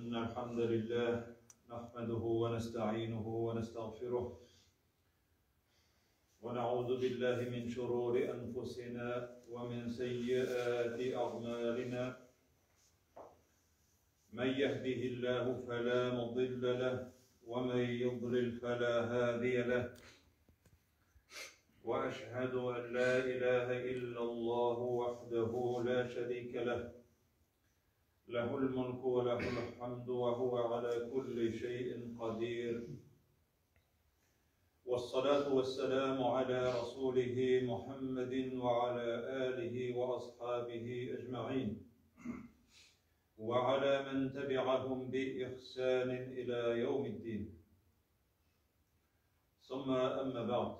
إن الحمد لله نحمده ونستعينه ونستغفره ونعوذ بالله من شرور أنفسنا ومن سيئات أعمالنا من يهده الله فلا مضل له ومن يضلل فلا هادي له وأشهد أن لا إله إلا الله وحده لا شريك له له الملك وله الحمد وهو على كل شيء قدير والصلاة والسلام على رسوله محمد وعلى آله وأصحابه أجمعين وعلى من تبعهم بإحسان إلى يوم الدين ثم أما بعد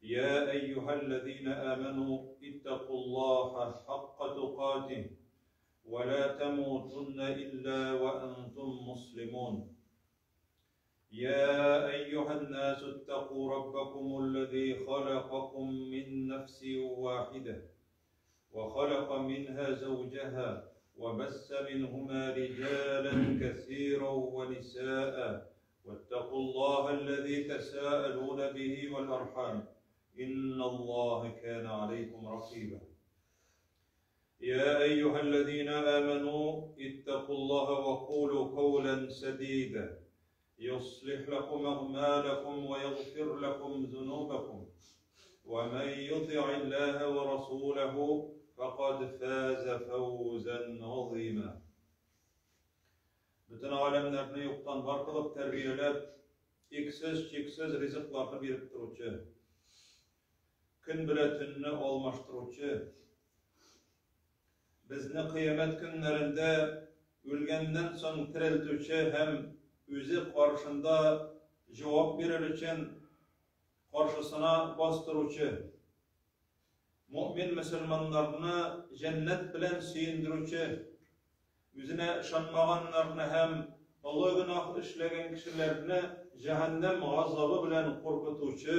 يا أيها الذين آمنوا اتقوا الله حق تقاته ولا تموتن إلا وأنتم مسلمون يا أيها الناس اتقوا ربكم الذي خلقكم من نفس واحدة وخلق منها زوجها وبث منهما رجالا كثيرا ونساء واتقوا الله الذي تساءلون به والأرحام إن الله كان عليكم رقيبا يا أيها الذين آمنوا اتقوا الله وقولوا قولا سديدا يصلح لكم أعمالكم ويغفر لكم ذنوبكم ومن يطع الله ورسوله فقد فاز فوزا عظيما. Bütün alemlerini yoktan var kılıp terbiyelep, iksiz çeksiz rızıklarını berip turuvchi, gün bile tünni almaştıruvchi, bizni kıyamet günlerinde ölgenden soň tiriltuvchi hem özü karşında cevap verir için karşısına bastıruvchi, mümin Müslümanlarını cennet bilen süyündüruvchi, özüne ışanmaganlarını hem ulu günah işlegen kişilerini cehennem gazabı bilen korkutuvchi,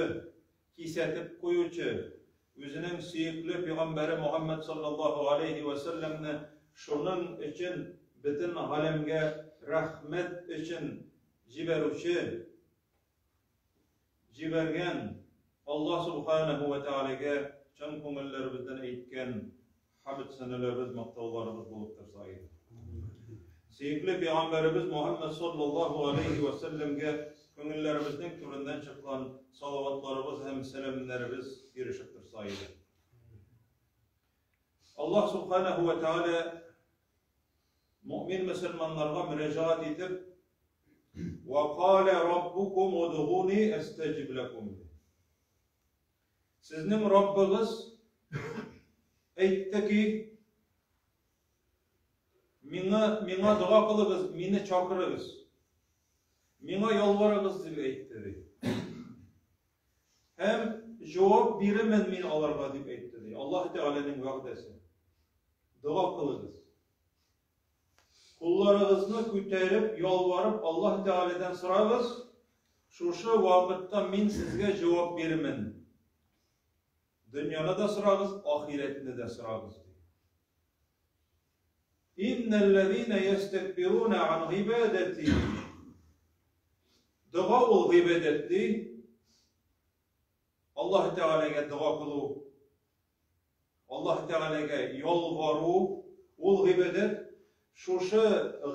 kisetip koyuvchi, özünün süyükli Peygamberi Muhammed sallallahu aleyhi ve sellemni şunun için bütün alemge rahmet için jibergen Allah subhanahu ve teala'ga çan ko'ngillerimizdan aytgan hamd sanalarimiz maqtovlarimiz bo'lib tursa edi. Süyükli Peygamberimiz Muhammed sallallahu aleyhi ve sellemge ko'ngillerimizning turidan chiqqan salavatlarimiz hem selamlarimiz erişip tursa edi. Allah subhanahu ve teala mümin Müslümanlarga müracaat edip وَقَالَ رَبُّكُمْ اُدْغُونِي اَسْتَجِبْ لَكُمْ Sizning Rabbiniz aytdi ki Mena dua qılığız, meni çakırığız, mena yalvarığız deb aytdi. Hem cevap berimen men alarga deb aytdi. Allah Teala'nın va'dasi. Dua qılığız. Kullarınızı kütürüp, yalvarıp Allah Teala'dan sorağız. Şu vakitte men sizge cevap berimen. Dünyada da sorağız, ahiretinde de sorağız. İnnellezîne yestekbirûne an ibadeti. Dua ol ibadeti. Allah Teala'ga dua kılu. Allah Teala'ga yalvaru. Ol ibadet. Şuşu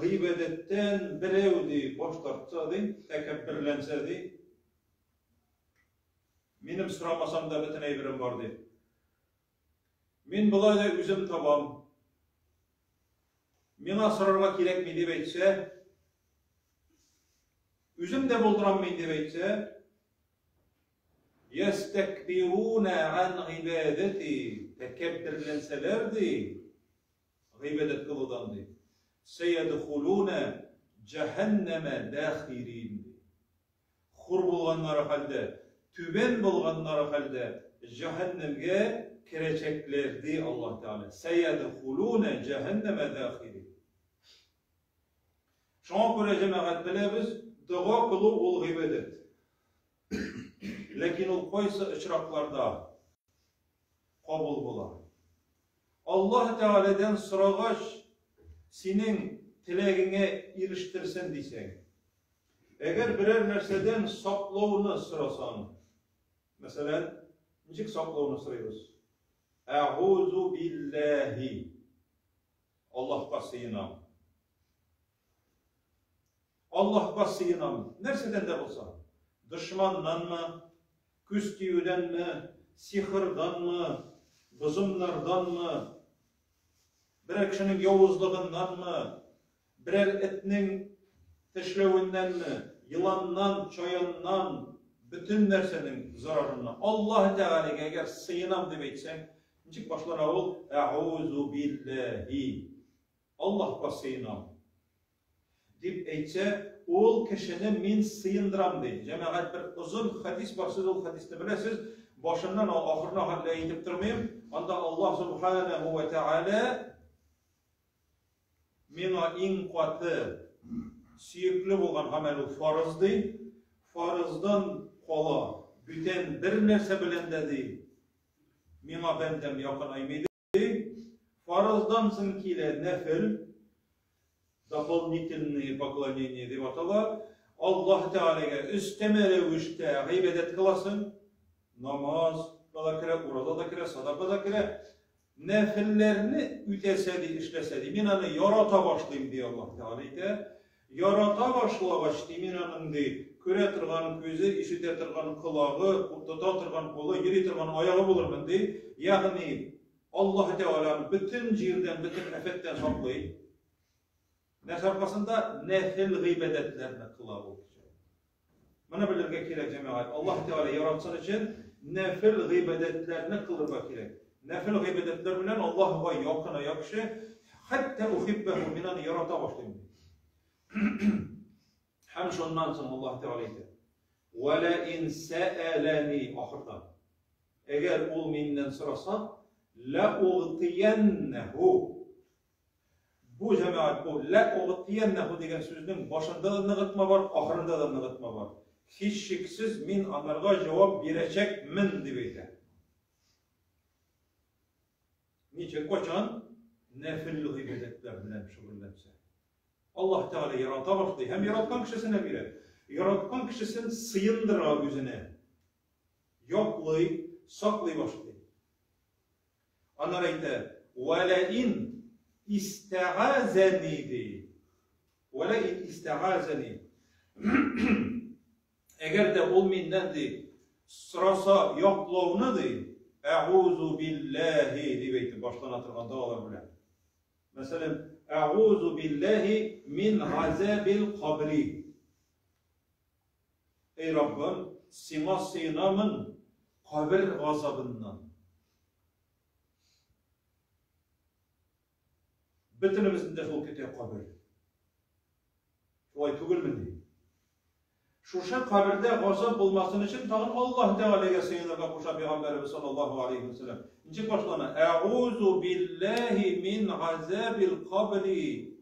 gıybedetten birevdi boş tartsadı, tekebbirlensedi. Benim sıramasam da bütün eybirim vardı. Men bulayda özüm tabam. Mena sırarga kerek mi dep aytsa, özüm de bulduram men dep aytsa, yestekbirûne an ibadeti, tekebbirlenselerdi, gıybedet kılıdandı. Seyedhulûne cehenneme dâhirîn. Hur bulganları halde, tüben bulganları halde cehennemge kireceklerdi Allah Teala. Seyedhulûne cehenneme dâhirîn. Şoňa göre jemaat bilebis, dua kılı ol gıybedet. Lekin ol koysa ışraklarda kabul bolar. Allah Teala'dan soragaç senin tilegine eriştirsin diysen. Eğer birer nerseden saklauını sırasan, mesela nicik saklauını sırayız? Eûzu billahi. Allah'a sığınam. Allah'a sığınam. Nerseden de olsa. Düşmandan mı? Küstüğüden mi? Sihirdan mı? Bızımlardan mı? Birer kişinin yavuzluğundan mı? Birer etnin teşlevinden mi? Yılandan, çoyandan, bütün nersenin zararına. Allah Teala'ya eğer sığınam demeksen, nicik başlara ol, Eûzu billahi. Allah'a sığınam. Deyip eytse, ol kişini min sığındıram deydi. Cemaat bir uzun hadis var, siz o hadiste bilesiz, başından ahırına halle eytip durmayayım. Anda Allah Subhanahu ve Teala mina in katı suyuklu olan hamelu farız deydi. Farzdan kola, büten bir nerse bilen dedi. Mina bendem yakın aymıydı. Farzdan sınkiyle nefil, doполнительные поклонения deyip atalar. Allah Teala'ya üstemeli revişte gıybedet kılasın. Namaz da kire, urazda da kire, sadaka da kire. Nefillerini ütesedi, işlesedi. Minanı yarata başlayayım diye Allah Teala'ya. Yarata başlamıştı minanın deyip. Köre tırgan közü, işite tırgan kulağı, tuta tırgan kolu, yeri tırgan ayağı bulurman deyip. Yani Allah Teala'nın bütün cirden, bütün nefetten saklayıp. Nes arkasında nefil gıybedetlerine kılağı olacak. Bana bilirge gerek cemaat. Allah Teala yaratsın için nefil gıybedetlerine kılırga gerek. Nefil gıybedetler bilen Allah'a yakına yakışı. Hatta uhibbehu minan yarata başlayın. Hem şundan sonra Allah Teala eder. وَلَاِنْ سَأَلَنِي ahırda. Eğer ol minden sırasa لَاُغْتِيَنَّهُ. Bu cemaat bu لَاُغْتِيَنَّهُ degen sözünün başında da nıgıtma var, ahırında da nıgıtma var. Hiç şeksiz min anarga cevap verecek min dibeyde. Niçin koçan? Nefilli gıybedetler bilen şugullense. Allah Teala yarata başladı. Hem yaratkan kişisine bile. Yaratkan kişisinin sıyındıra yüzüne. Yoklayıp, saklayıp başladı. Anarayte وَلَاِنْ İsteğazeni değil. وَلَاِنْ İsteğazeni. Eğer de olmayan değil, sırasa yokluğuna değil, Eûzu billahi diyeydi baştan hatırlanda olabilir. Mesela, Eûzu billahi min azabil kabri. Ey Rabbim, sina sığınamın kabir gazabından. Bütünümüzün defol keteye kabir. Şolay tugul mindi. Şuşa kabirde gazap olmasın için tağın Allah Teala'ya sığınırga kuşa Peygamberimiz sallallahu aleyhi ve sellem. İncik başlana. Eûzu billahi min azabil kabri.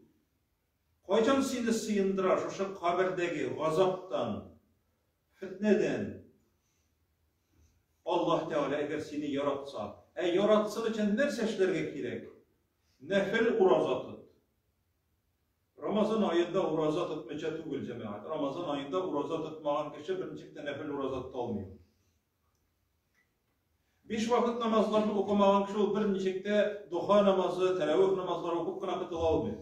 Koycan seni sığındırar şuşa kabirdeki gazaptan, fitneden. Allah Teala eğer seni yaratsa, yaratsın için ne seçlerge gerek? Nefil urazatı. Ramazan ayında urazat etmece tugul cemaat. Ramazan ayında urazat etmağın kişi birincikte nefil urazatı olmuyor. 5 vakit namazlarını okumağın kişi birincikte duha namazı, teravih namazları okup kına kıtıla olmuyor.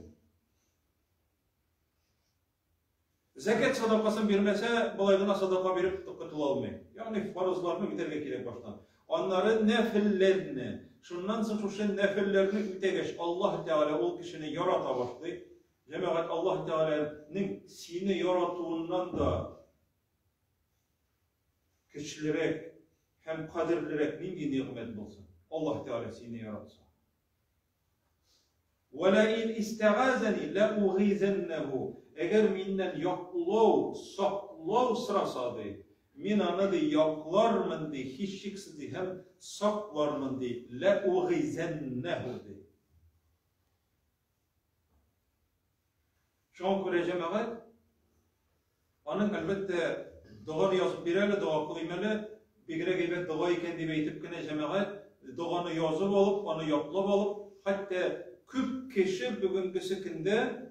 Zekat sadakasını vermese, balaydına sadaka verip kıtıla olmuyor. Yani farzlarını biterge gerek baştan. Onların nefillerini, şundan sonra şu nefillerini ütegeç Allah Teala o kişini yarata başlayıp, cemaat Allah Teala'nın seni yaratığından da küçülerek hem kadirlerek neydi nimet olsun. Allah Teala seni yaratsa. وَلَاِنْ اِسْتَغَازَنِي لَاُغِيزَنَّهُ. Eğer minden yaklav, saklav sırasıydı, minanı da yaklar mıydı, hiç şeksizdi hem saklar mıydı, لَاُغِيزَنَّهُ de. Şu an göreceğim ağabey, onun elbette doğanı yazıp birerle, doğa kılıymalı, bir kere gibi doğa iken diye itip gideceğim ağabey, doğanı yazıp alıp, onu yaklap alıp, hatta küp kişi bugünkü sikinde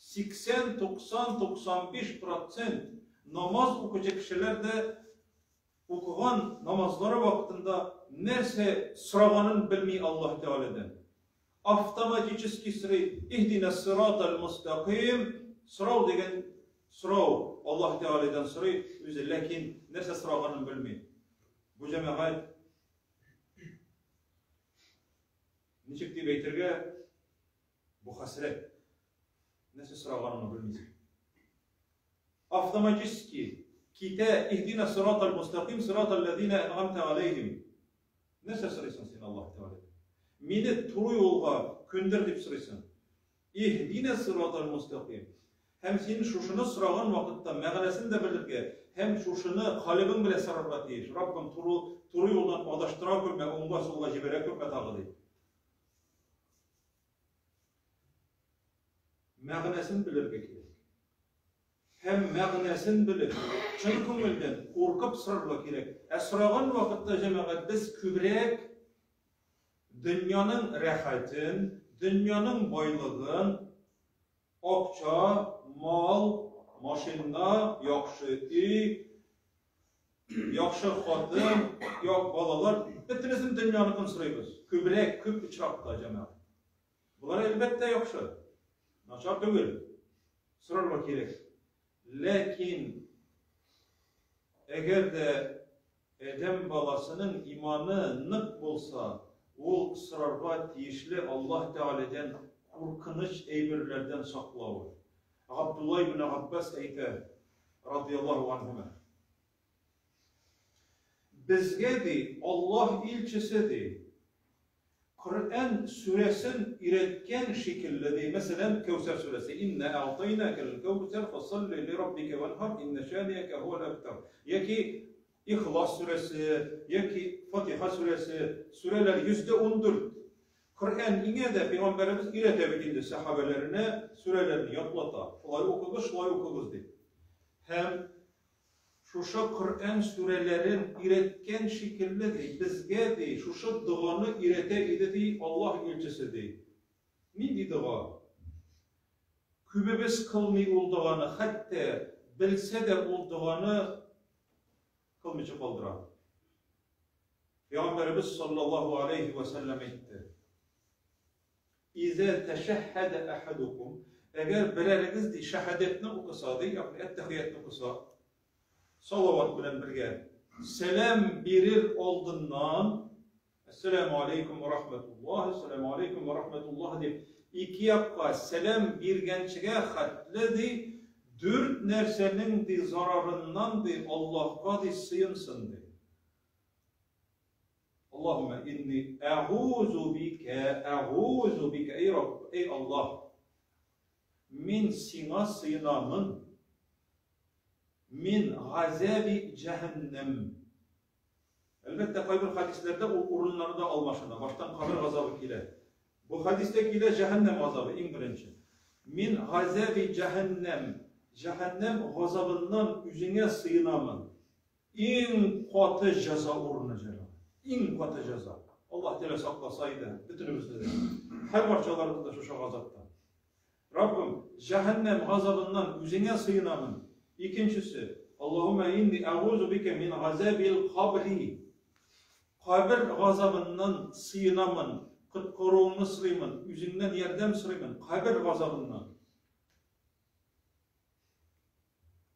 80, 90, 95% namaz okuyacak kişiler de okugan namazları vaktinde nerse sıraganın bilmeyi Allah Teala'dan. Avtomatiski ihdina sıratal mustakim sırav degen sırav Allah Teala'dan sırayı özü lakin nerse sıraganın bilmeyi. Bu cemaat niçik deyip eytirge bu hasret nerse sıraganını bilmeyi. Avtomatiski kite ihdina sıratal mustakim sıratal lezine en'amte aleyhim nerse sırayısın sen Allah Teala. Meni turu yolga köndür dep sırayısın. İhdina sıratal mustakim. Hem senin şuşunu sıragan vakitte mağanasını da bilirge, hem şuşunu kalbin bile sararga teyiş. Rabbim turu yoldan adaştıra körme, onga solga jibere körme tağı deyip. Mağanasını bilirge gerek. Hem mağanasını bilip, çın köngülden korkup sırarga gerek. Sıragan vakitte cemaat biz kübrek dünyanın rahatın, dünyanın boylığın, akça, mal, maşina, yaxşı iy, yaxşı xotin, yok balalar, bitinizin dünyanı kımsırayız. Kübrek, küp içraqda cemaat. Bunlar elbette yaxşı. Naçar değil. Sırarlar gerek. Lakin eğer de Edem balasının imanı nık bolsa, o sırarga tiyişli Allah Teala'dan korkunç eybirlerden saklağı. Abdullah ibn Abbas eyter radıyallahu anhuma. Bizge de Allah ilçisi de Kur'an suresin üretken şekilde de mesela Kevser suresi inne a'taynakel kevser fasalli li rabbike venhar inne şaniyeke huvel abtar. Ya ki İhlas suresi, ya ki Fatiha suresi, sureler %14. Kur'an yine de Peygamberimiz iletebildi sahabelerine surelerini yatlata. Şulay okuduz deyip. Hem şuşa Kur'an surelerin üretken şekilde deyip, bizge deyip, şuşa duanı ürete deyip Allah ilçisi deyip. Neydi dua? Kübebes kılmay olduğunu, hatta bilse de olduğunu kılmayıcı kaldırar. Peygamberimiz sallallahu aleyhi ve sellem etti. İze teşehhede ahadukum, eğer bireriniz de şehadetini okusa, yani ettehiyyatını okusa, salavat bilen birge, selam birir olduğundan, Esselamu aleykum ve rahmetullah, Esselamu aleykum ve rahmetullah deyip, iki yapka selam bir gençige hatlı deyip, dört nersenin de zararından de Allah'a de sığınsın de. Allahümme inni e'uzu bike ey Rabb, ey Allah, min sina sığınamın, min gazebi cehennem. Elbette kabir hadislerde o ürünleri de almaşında, baştan kabir gazabı ile. Bu hadiste ile cehennem gazabı, en birinci. Min gazebi cehennem. Cehennem gazabından üzüne sığınamın. En katı ceza uğrunacak. En katı ceza. Allah Teala saklasaydı, bütünümüzde de. Her parçalarında da şu gazaptan. Rabbim cehennem gazabından üzüne sığınamın. İkincisi, Allahümme inni e'uzu bike min gazabil kabri. Kabir gazabından sığınamın. Kıtkoruğunu sırayımın. Üzünden yerdem sırayımın. Kabir gazabından.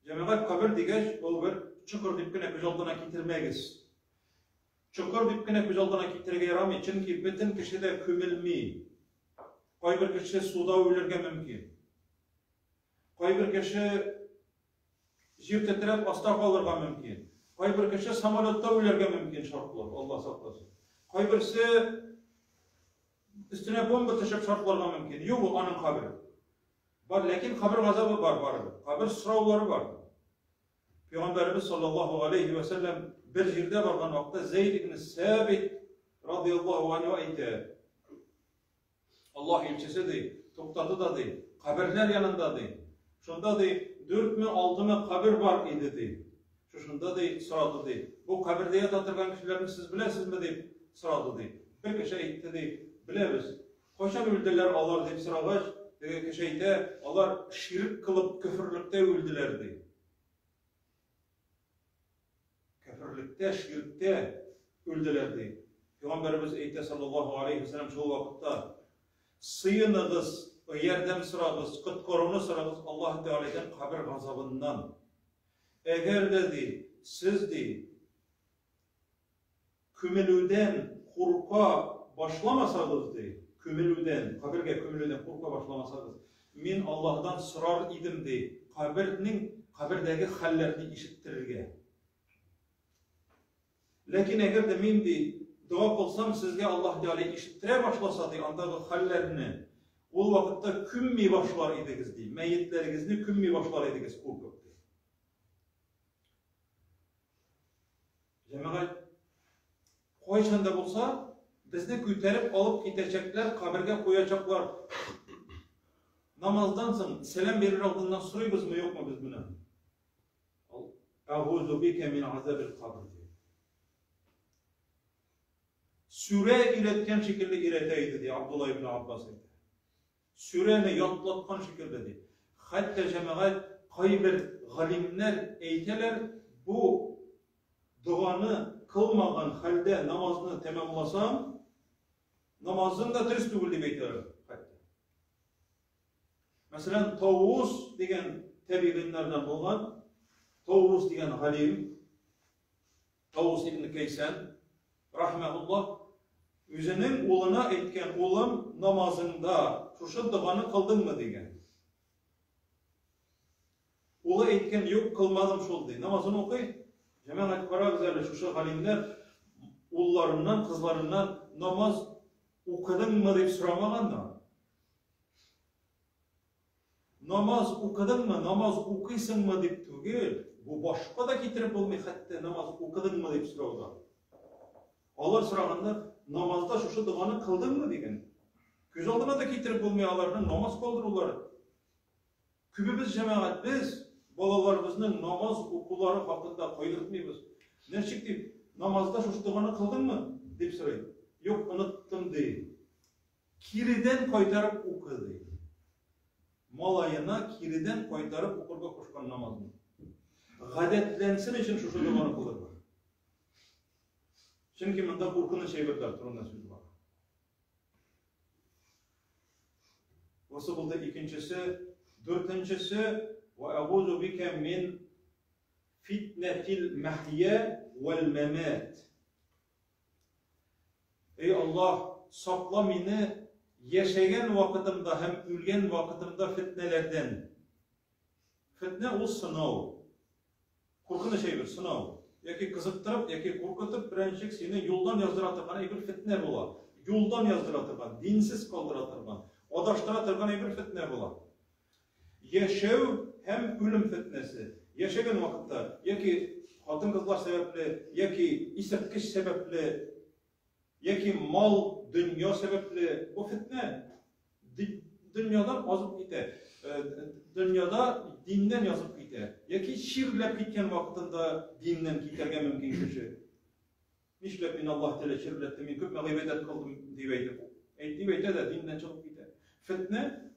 Cemaat kabir digeç, o bir çukur dipkine güzaldığına getirmeyiz. Çukur dipkine güzaldığına getirge yaramıyor. Çünkü bütün kişi de kömülmüyor. Kay bir kişi suda ölürge mümkün. Kay bir kişi jir tetirep asta kalırga mümkün. Kay bir kişi samolotta ölürge mümkün şartlar. Allah saklasın. Kay birisi üstüne bomba taşıp şartlarga mümkün. Yok o anın kabiri. Var, lakin kabir gazabı var. Kabir sıravları var. Peygamberimiz sallallahu aleyhi ve sellem bir yerde vargan vakti Zeyd ibn Sabit radıyallahu anhu ayette. Allah ilçesi değil, toktadı da değil, kabirler yanında değil. Şunda değil, 4 mi 6 mi kabir var idi değil. Şunda değil, sıradı değil. Bu kabirde yatırgan kişilerini siz bilesiniz mi deyip sıradı değil. Bir kişi ayette değil, biliriz. Koşan öldüler Allah deyip sıragaç, Dege kişiyde onlar şirk kılıp küfürlükte öldülerdi. Küfürlükte, şirkte öldülerdi. Peygamberimiz eýtdi sallallahu aleyhi ve sellem şu vakıtta sıyınıgız, yerdem sıragız, kıtkoruny sıragız Allah Teala'dan kabir gazabından. Eger dedi, siz de kümülüden kurka başlamasagız de, kümülüden, kabirge kümülüden kurka başlamasagız, min Allah'dan sırar idim de, kabirdeki hallerini işittirirge. Lakin eger de min de dua kılsam sizge Allah Teala işittire başlasa de, andaki hallerini, ol vakitte kümmi başlar idigiz de, meyyitlerinizni kümmi başlar idigiz kurkup de. Cemaat, koyşanda bolsa, bizni küterip alıp gidecekler, kabirge koyacaklar. Namazdan soň selam verir aldından soruybuz mu yok mu biz buna? A'udhu bike min azabil kabr. Süre iletken şekilde ileteydi diye Abdullah ibn Abbas dedi. Süreni yatlatkan şekilde dedi. Hatta cemaat kaybir galimler eyteler bu duanı kılmagan halde namazını tamamlasam namazın da dürüst tügül diye eyteler. Mesela Tavus degen tabiinlerden olan Tavus degen halim Tavus ibn Kaysan rahmetullah özünün oğluna etken oğlum namazında şuşu duanı kıldın mı degen. Oğlu etken yok kılmadım şol diye. Namazını okuy. Cemaat kara güzel şuşu halimler oğullarından kızlarından namaz okudun mu deyip soramagan da. Namaz okudun mu, namaz okuysın mı deyip tügel. Bu başka da getirip olmay hatta namaz okudun mu deyip sorauda. Onlar soraganda namazda şuşu duanı kıldın mı degen. Göz aldına da getirip olmay alardan namaz kıldırırlar. Kübübüz cemaat biz balalarımızın namaz okuları hakkında koyultmayız. Nerçik deyip namazda şuşu duanı kıldın mı deyip sorayım. Yok unuttum değil. Kiriden koytarıp okudu değil. Malayına kiriden koytarıp okurga koşkan namazını. Gadetlensin için şuşu duanı kılırlar. Çünkü mında korkunun şey birler, turunda söz var. Osu buldu ikincisi, dörtüncüsü ve eûzu bike min fitnetil mahye vel memat. Ey Allah, sakla meni yaşayan vakitimde hem ölgen vakitimde fitnelerden. Fitne o sınav. Korkunun şey bir sınav. Yaki kızıktırıp, yaki korkutup birinçik seni yoldan yazdıratırgan bir fitne bola. Yoldan yazdıratırgan, dinsiz kaldıratırgan, adaştıratırgan bir fitne bola. Yaşav hem ölüm fitnesi. Yaşayan vakitte, yaki hatın kızlar sebepli, yaki isirtkiş sebepli, yaki mal, dünya sebepli bu fitne dünyadan azıp gider. Dünyada dinden yazıp gider. Yaki şirlep gitken vaktinde dinden giderge mümkün kişi. Nişlep min Allah Teala şirletti, min köpme gıybedet kıldım diyeydi. Diyeydi de dinden çıkıp gider. Fitne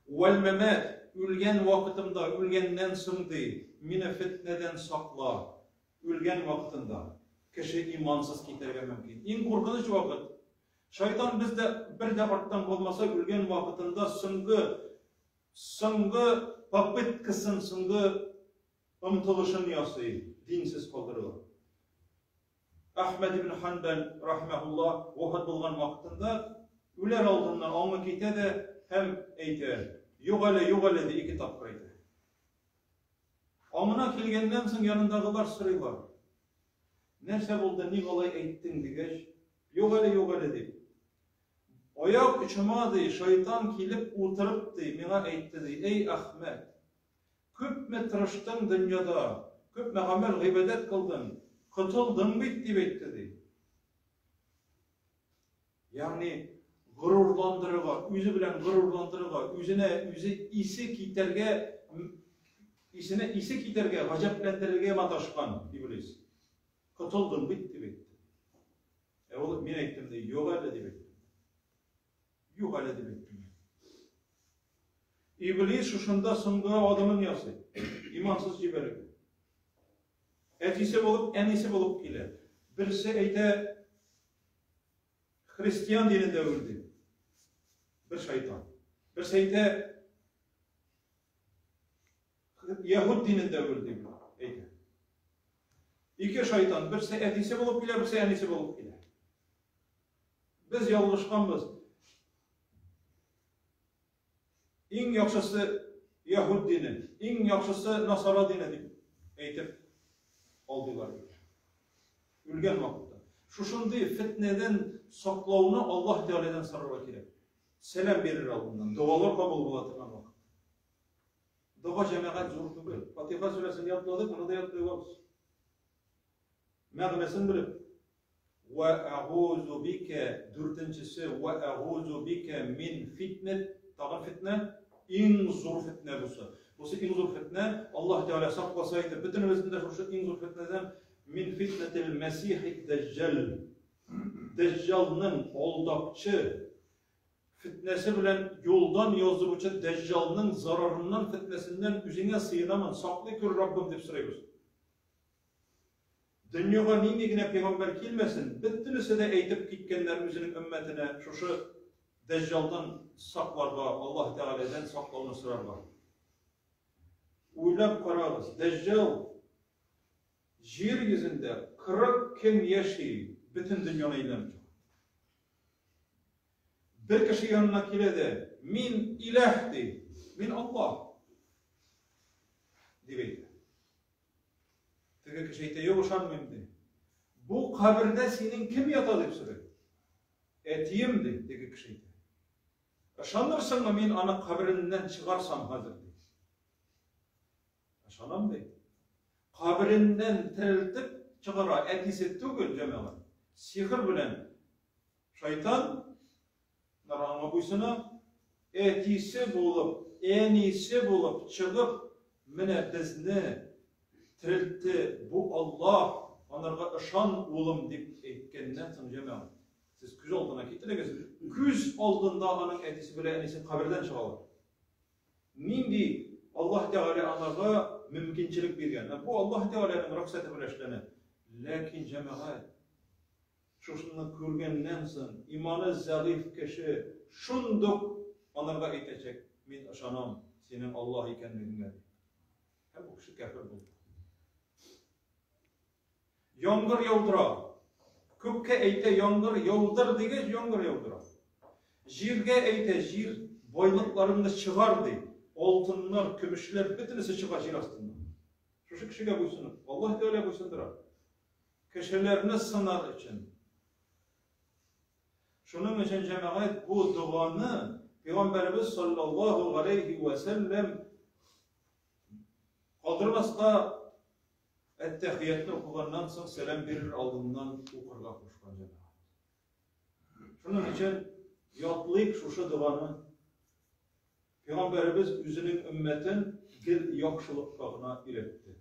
vel memet, ülgen vakitimde, ülgenden sındı, mine fitneden sakla, ülgen vaktinde. Kişi imansız giderge mümkün. En korkunç vakit. Şeytan bizde bir de arttan olmasa ülgen vakitinde sıngı papit kısın, sıngı ımtılışın yasayı, dinsiz kaldırılır. Ahmed ibn Hanbel rahmetullah vefat bulgan vakitinde üler aldığından alma gite de hem eyter. Yok hele de iki tapkırıydı. Amına kelgenden soň yanındagılar sıraylar. Nerse boldu, ni galay eyttin digeç. Yok hele deyip. Ayak uçmadı, şeytan kilip oturup dey, mena eytti dey. Ey Ahmet, köpme tırıştın dünyada, köpme amel gıybedet kıldın, kıtıldın bitti deyip dey. Yani gururlandırıga, yüzü bilen gururlandırıga, yüzü isi kiterge, gacaplendirge mataşkan iblis. Kıtıldın bitti. Oğlum men eyttim dey, yok hele deyip. Yok öyle demek. İblis şuşunda sındığı adamın yası. İmansız ciberik. Etisi bolup, enisi bolup gelir. Birisi eyte Hristiyan dininde öldü. Bir şeytan. Birisi eyte Yahud dininde öldü. Eyte. İki şeytan. Birisi etisi bolup gelir, birisi enisi bolup gelir. Biz yalışkanbız. En yaxşısı Yahud dini, en yaxşısı Nasara dini deyip eytip aldılar. Ülgen vakitte. Şuşunday fitneden saklauını Allah Teala'dan sarıra gerek. Selam verir aldığından. Dualar kabul bulatırlar vakit. Dua cemaat zor değil. Fatiha suresini yaptıladık, bunu da yaptığımız. Mağnesini bilip وَاَعُوذُ بِكَ dörtüncüsü وَاَعُوذُ بِكَ min fitnet. Tağın fitne, en zor fitne busu. Busu en zor fitne, Allah Teala saklasaydı, bütünümüzün de şu en zor fitneden min fitnetil mesih deccal. Deccal'nın aldakçı fitnesi bilen yoldan yozduruvçu Deccal'nın zararından, fitnesinden üzerine sığınamın, saklı kür Rabbim deyip sırayız. Dünyaya neyine peygamber kilmesin, bütünüse de eğitip gitkenlerimizin ümmetine şu Deccal'dan saklarga, Allah Teala'dan saklavını sırarga. Uylap kararız, Deccal yeryüzünde 40 kim yaşayı bütün dünyana eylemiş. Bir kişi yanına kilede min ilahdi, min Allah diyeydi. Tek kişi de yoğuşanmayayım. Bu kabirde senin kim yatadı sürü? Etiyimdi tek kişi. Aşanırsın mı min ana kabrinden çıkarsam hazır değil. Aşanam değil. Kabrinden teriltip çıkara etisi tügül cemaat. Sihir bilen şeytan narana buysuna etisi bulup, enisi bulup çıkıp mine bizni tiriltti bu Allah onlarga ışan oğlum deyip etkenden sonra cemaat. Siz küz olduğuna gittiğinizde küz olduğunda anın etisi bile enisi kabirden çıkalım. Nindi Allah Teala anaga mümkünçilik bergen. Bu Allah Teala'nın ruhsatı bileşleni. Lakin cemaat şuşunu görgenden soň imanı zayıf kişi şunduk onlarga aytacak. Men aşanam senin Allah ekenligine. Hem bu kişi kafir buldu. Yağmur yağdıra. Köpke eyte yağmur yağdır dege yağmur yağdıra. Jirge eyte jir boylıklarını çıgar dey. Altınlar, kümüşler bütünüsü çıkar jir astında. Şu kişiye buysunur. Allah da öyle buysundurar. Kişilerini sınar için. Şunun için cemaat bu duanı Peygamberimiz sallallahu aleyhi ve sellem kaldırmazsa ettehiyyatını okugandan sonra selam verir aldığından okurga koşkan cemaat. Şunun için yatlayıp şu duanı Peygamberimiz üzünün ümmetin bir yakşılıklarına iletti.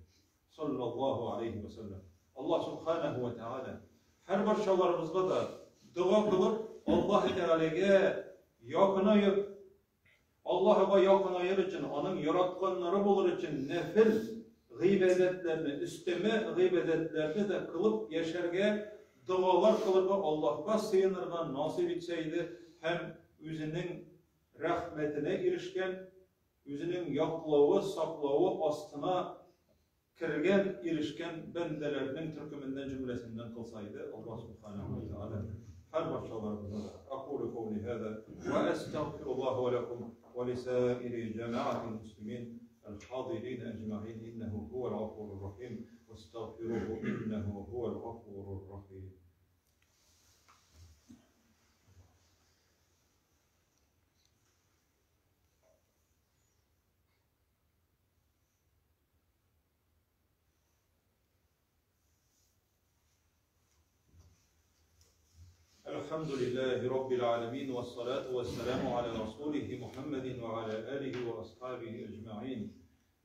Sallallahu aleyhi ve sellem. Allah subhanahu ve teala her parçalarımızda da dua kılıp Allah Teala'ya yakınayıp Allah'a yakınayır için, onun yaratkanları bulur için nefil gıybedetlerini, üsteme gıybedetlerini de kılıp yaşarga dualar kılırga Allah'a sığınırga nasip etseydi hem üzünün rahmetine erişken, üzünün yaklağı, saklağı astına kirgen, erişken bendelerinin türkümünden cümlesinden kılsaydı Allah subhanahu ve teala her parçalarımızda aqulu kavli hâzâ ve estağfirullah ve lekum ve lisâiri cemaati muslimin el-hâdirîn ecma'in innehu huvel gafurur rahim ve estağfiruhu innehu huvel gafurur rahim. Elhamdülillahi Rabbil alemin ve salatu ve selamu ala Resulihi Muhammedin ve ala alihi ve ashabihi ecma'in.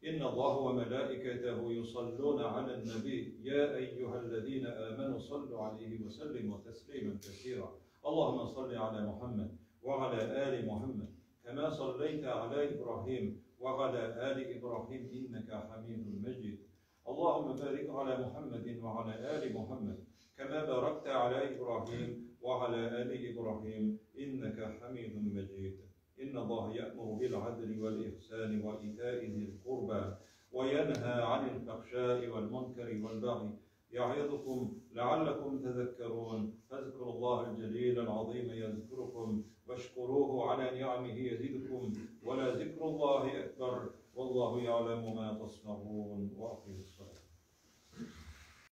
İnna Allah ve melâiketehu yusallûne alen nebi. Ya eyyühellezîne âmenû sallu aleyhi ve sellim ve teslimen kesîrâ. Allahümme salli ala Muhammed وعلى آل محمد كما صليت على إبراهيم وعلى آل إبراهيم إنك حميد مجيد. اللهم بارك على محمد وعلى آل محمد كما باركت على إبراهيم وعلى آل إبراهيم إنك حميد مجيد. إن الله يأمر بالعدل والإحسان وإيتاء ذي القربى وينهى عن الفحشاء والمنكر والبغي يعظكم لعلكم تذكرون. فاذكروا الله الجليل العظيم يذكركم واشكروه على نعمه يزدكم ولذكر الله أكبر والله يعلم ما تصنعون. وأقم